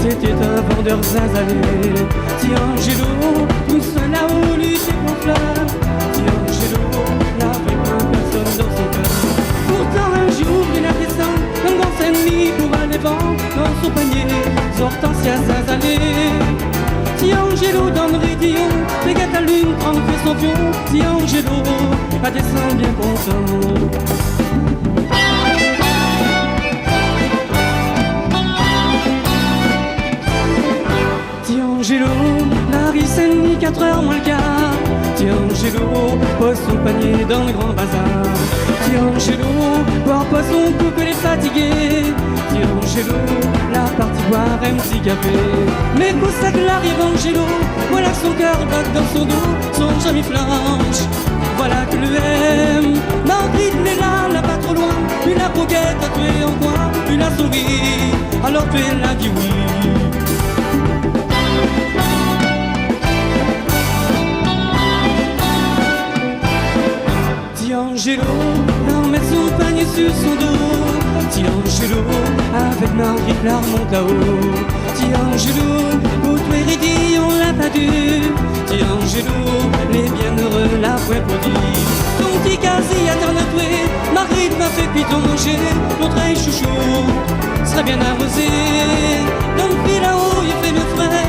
C'était un vendeur zazalé. Tiangelo, tout seul là-haut, lutter contre l'heure. Tiangelo, n'avait pas personne dans son cœur. Pourtant un jour, il a descendu un grand ennemi pour aller vendre dans son panier Hortensia zazalé. Tiangelo dans le rayon, Pégate allume, prend fait son pion. Tiangelo a descendu bien content. Tiangelo, Marie Saint-Denis, 4h moins le quart. Tiangelo pose son panier dans le grand bazar. Tiangelo, boire poisson, couper les fatigués. Tiangelo, la partie boire un petit café. Mais pour ça que l'arrive Angelo, voilà que son cœur bat dans son dos, son jamais flanche. Voilà que le M, Marguerite n'est là pas trop loin. Puis la poguette a tué en coin, puis la souris, alors tu es là dit oui. Tiangelo, d'en mettre son panier sur son dos. Tiangelo, avec Marguerite la remonte là-haut. Tiangelo, pour toi Hérédie on l'a pas dû. Tiangelo, les bienheureux la voient produit. Ton petit casier à t'en Marguerite m'a fait piton manger. Notre œil chouchou serait bien arrosé. Dans le fil là-haut, il fait mes frères.